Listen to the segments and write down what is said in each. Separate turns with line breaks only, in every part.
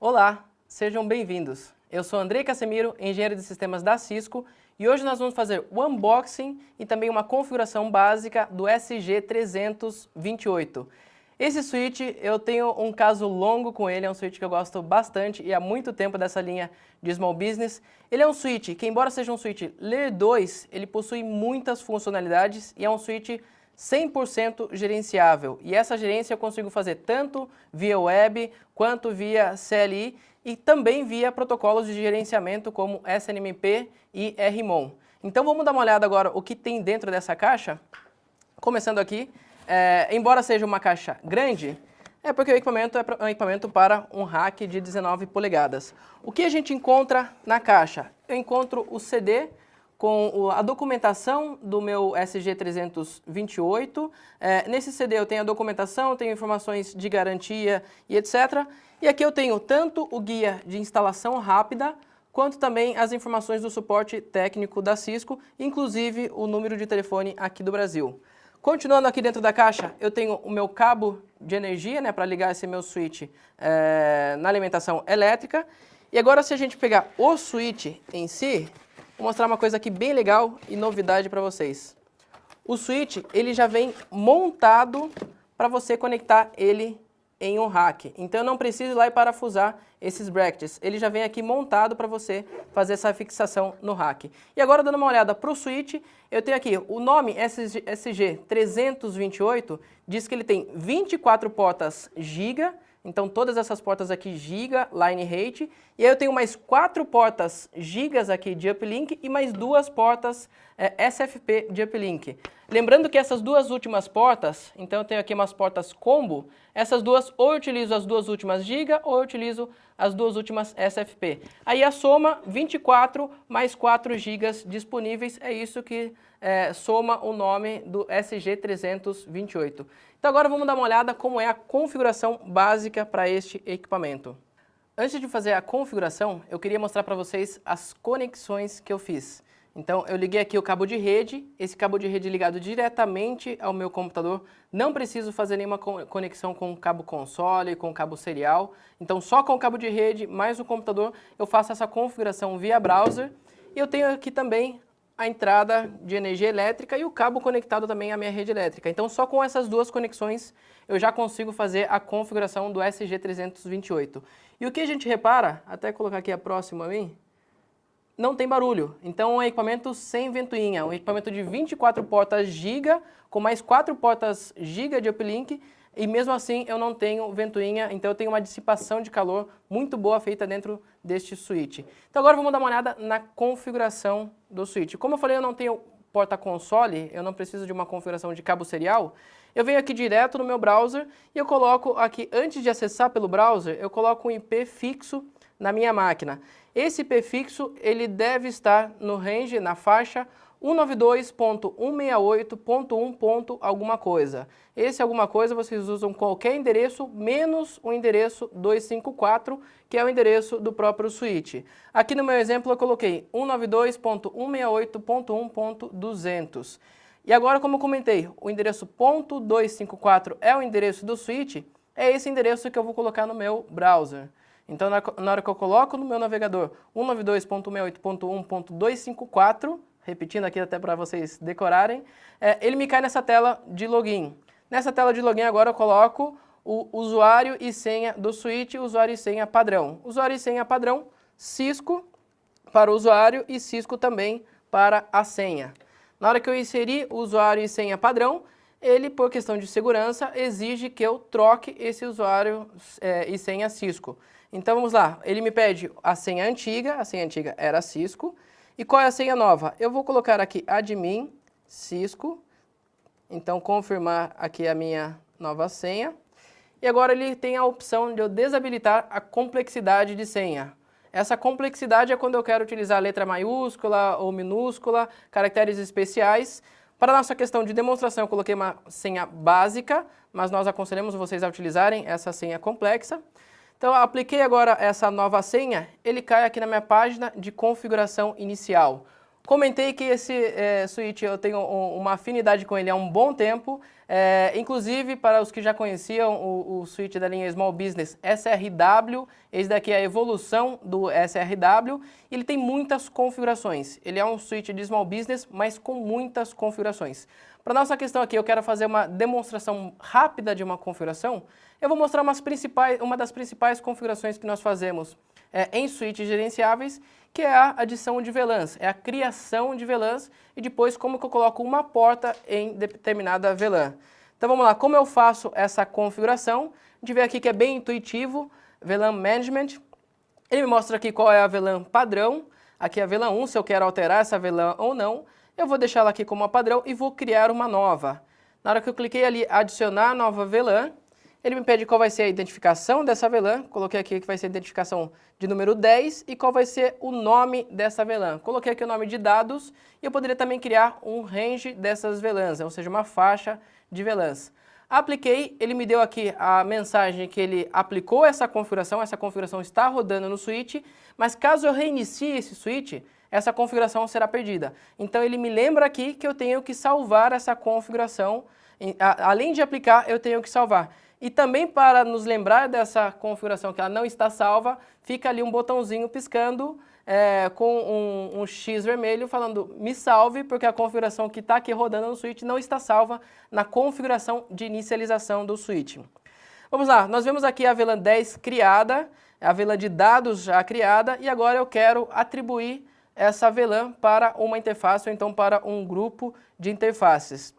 Olá, sejam bem-vindos. Eu sou Andrei Casemiro, engenheiro de sistemas da Cisco, e hoje nós vamos fazer o unboxing e também uma configuração básica do SG328. Esse switch, eu tenho um caso longo com ele, é um switch que eu gosto bastante e há muito tempo dessa linha de Small Business. Ele é um switch que, embora seja um switch Layer 2, ele possui muitas funcionalidades e é um switch 100% gerenciável. E essa gerência eu consigo fazer tanto via web, quanto via CLI e também via protocolos de gerenciamento como SNMP e RMON. Então vamos dar uma olhada agora o que tem dentro dessa caixa. Começando aqui, embora seja uma caixa grande, é porque o equipamento é um equipamento para um rack de 19 polegadas. O que a gente encontra na caixa? Eu encontro o CD com a documentação do meu SG328. Nesse CD eu tenho a documentação, tenho informações de garantia e etc. E aqui eu tenho tanto o guia de instalação rápida, quanto também as informações do suporte técnico da Cisco, inclusive o número de telefone aqui do Brasil. Continuando aqui dentro da caixa, eu tenho o meu cabo de energia, para ligar esse meu switch na alimentação elétrica. E agora, se a gente pegar o switch em si, vou mostrar uma coisa aqui bem legal e novidade para vocês. O switch, ele já vem montado para você conectar ele em um rack. Então eu não preciso ir lá e parafusar esses brackets. Ele já vem aqui montado para você fazer essa fixação no rack. E agora, dando uma olhada para o switch, eu tenho aqui o nome SG328, diz que ele tem 24 portas Giga. Então todas essas portas aqui Giga, Line Rate, e aí eu tenho mais 4 portas Gigas aqui de uplink e mais 2 portas SFP de uplink. Lembrando que essas duas últimas portas, então eu tenho aqui umas portas combo, essas duas ou eu utilizo as duas últimas Giga ou eu utilizo as duas últimas SFP. Aí a soma 24 mais 4 gigas disponíveis, é isso que soma o nome do SG328. Então agora vamos dar uma olhada como é a configuração básica para este equipamento. Antes de fazer a configuração, eu queria mostrar para vocês as conexões que eu fiz. Então eu liguei aqui o cabo de rede, esse cabo de rede ligado diretamente ao meu computador, não preciso fazer nenhuma conexão com o cabo console, com o cabo serial, então só com o cabo de rede mais o computador eu faço essa configuração via browser. E eu tenho aqui também a entrada de energia elétrica e o cabo conectado também à minha rede elétrica. Então só com essas duas conexões eu já consigo fazer a configuração do SG328. E o que a gente repara, até colocar aqui a próxima a mim, não tem barulho. Então é um equipamento sem ventoinha, um equipamento de 24 portas Giga, com mais 4 portas Giga de uplink, e mesmo assim eu não tenho ventoinha, então eu tenho uma dissipação de calor muito boa feita dentro deste switch. Então agora vamos dar uma olhada na configuração do switch. Como eu falei, eu não tenho porta console, eu não preciso de uma configuração de cabo serial, eu venho aqui direto no meu browser e eu coloco aqui, antes de acessar pelo browser, eu coloco um IP fixo na minha máquina. Esse IP fixo, ele deve estar no range, na faixa 192.168.1. alguma coisa. Esse alguma coisa vocês usam qualquer endereço, menos o endereço 254, que é o endereço do próprio switch. Aqui no meu exemplo eu coloquei 192.168.1.200. E agora, como eu comentei, o endereço .254 é o endereço do switch, é esse endereço que eu vou colocar no meu browser. Então, na hora que eu coloco no meu navegador 192.168.1.254, repetindo aqui até para vocês decorarem, ele me cai nessa tela de login. Nessa tela de login agora eu coloco o usuário e senha do switch, usuário e senha padrão. Usuário e senha padrão, Cisco para o usuário e Cisco também para a senha. Na hora que eu inserir o usuário e senha padrão, ele, por questão de segurança, exige que eu troque esse usuário e senha Cisco. Então vamos lá, ele me pede a senha antiga era Cisco. E qual é a senha nova? Eu vou colocar aqui admin Cisco, então confirmar aqui a minha nova senha. E agora ele tem a opção de eu desabilitar a complexidade de senha. Essa complexidade é quando eu quero utilizar letra maiúscula ou minúscula, caracteres especiais. Para a nossa questão de demonstração eu coloquei uma senha básica, mas nós aconselhamos vocês a utilizarem essa senha complexa. Então eu apliquei agora essa nova senha, ele cai aqui na minha página de configuração inicial. Comentei que esse switch eu tenho uma afinidade com ele há um bom tempo, inclusive para os que já conheciam o switch da linha Small Business SRW, esse daqui é a evolução do SRW, e ele tem muitas configurações. Ele é um switch de Small Business, mas com muitas configurações. Para nossa questão aqui, eu quero fazer uma demonstração rápida de uma configuração. Eu vou mostrar uma das principais configurações que nós fazemos em switches gerenciáveis, que é a adição de VLANs, é a criação de VLANs e depois como que eu coloco uma porta em determinada VLAN. Então vamos lá, como eu faço essa configuração? A gente vê aqui que é bem intuitivo, VLAN Management. Ele me mostra aqui qual é a VLAN padrão, aqui é a VLAN 1, se eu quero alterar essa VLAN ou não. Eu vou deixar ela aqui como uma padrão e vou criar uma nova. Na hora que eu cliquei ali, adicionar nova VLAN, ele me pede qual vai ser a identificação dessa VLAN, coloquei aqui que vai ser a identificação de número 10 e qual vai ser o nome dessa VLAN. Coloquei aqui o nome de dados e eu poderia também criar um range dessas VLANs, ou seja, uma faixa de VLANs. Apliquei, ele me deu aqui a mensagem que ele aplicou essa configuração está rodando no switch, mas caso eu reinicie esse switch, essa configuração será perdida. Então ele me lembra aqui que eu tenho que salvar essa configuração, além de aplicar, eu tenho que salvar. E também para nos lembrar dessa configuração que ela não está salva, fica ali um botãozinho piscando com um X vermelho falando me salve, porque a configuração que está aqui rodando no switch não está salva na configuração de inicialização do switch. Vamos lá, nós vemos aqui a VLAN 10 criada, a VLAN de dados já criada, e agora eu quero atribuir essa VLAN para uma interface ou então para um grupo de interfaces.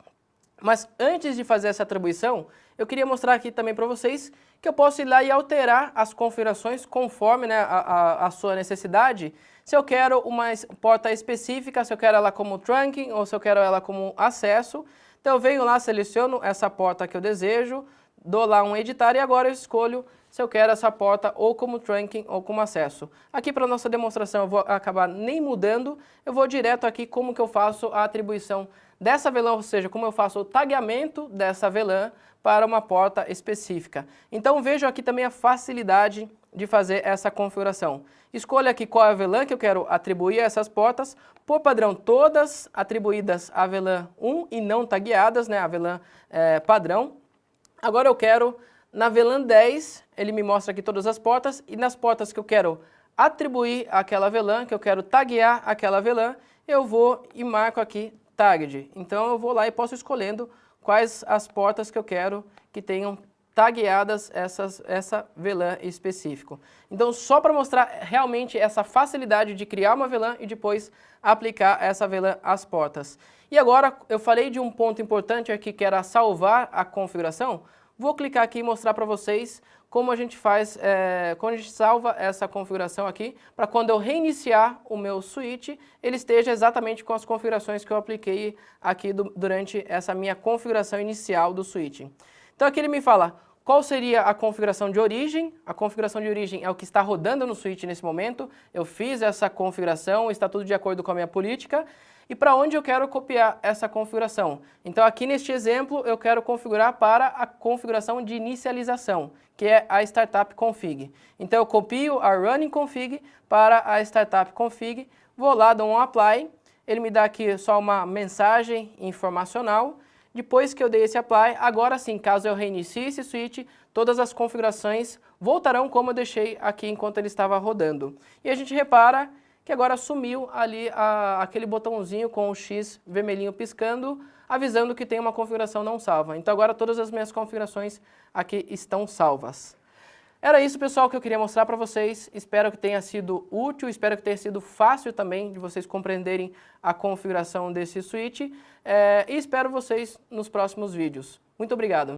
Mas antes de fazer essa atribuição, eu queria mostrar aqui também para vocês que eu posso ir lá e alterar as configurações conforme a sua necessidade. Se eu quero uma porta específica, se eu quero ela como trunking ou se eu quero ela como acesso. Então eu venho lá, seleciono essa porta que eu desejo, dou lá um editar e agora eu escolho se eu quero essa porta ou como trunking ou como acesso. Aqui para a nossa demonstração eu vou acabar nem mudando, eu vou direto aqui como que eu faço a atribuição dessa VLAN, ou seja, como eu faço o tagueamento dessa VLAN para uma porta específica. Então vejo aqui também a facilidade de fazer essa configuração. Escolho aqui qual é a VLAN que eu quero atribuir a essas portas, por padrão todas atribuídas à VLAN 1 e não tagueadas, né, a VLAN padrão. Agora eu quero, na VLAN 10, ele me mostra aqui todas as portas, e nas portas que eu quero atribuir àquela VLAN, que eu quero taguear aquela VLAN, eu vou e marco aqui tagged. Então eu vou lá e posso escolhendo quais as portas que eu quero que tenham tagueadas essa VLAN específico. Então só para mostrar realmente essa facilidade de criar uma VLAN e depois aplicar essa VLAN às portas. E agora eu falei de um ponto importante aqui que era salvar a configuração. Vou clicar aqui e mostrar para vocês como a gente faz, quando a gente salva essa configuração aqui, para quando eu reiniciar o meu switch, ele esteja exatamente com as configurações que eu apliquei aqui durante essa minha configuração inicial do switch. Então aqui ele me fala qual seria a configuração de origem. A configuração de origem é o que está rodando no switch nesse momento. Eu fiz essa configuração, está tudo de acordo com a minha política. E para onde eu quero copiar essa configuração? Então aqui neste exemplo eu quero configurar para a configuração de inicialização, que é a Startup Config. Então eu copio a Running Config para a Startup Config, vou lá, dou um Apply, ele me dá aqui só uma mensagem informacional. Depois que eu dei esse Apply, agora sim, caso eu reinicie esse switch, todas as configurações voltarão como eu deixei aqui enquanto ele estava rodando. E a gente repara que agora sumiu ali aquele botãozinho com o X vermelhinho piscando, avisando que tem uma configuração não salva. Então agora todas as minhas configurações aqui estão salvas. Era isso, pessoal, que eu queria mostrar para vocês. Espero que tenha sido útil, espero que tenha sido fácil também de vocês compreenderem a configuração desse switch. E espero vocês nos próximos vídeos. Muito obrigado.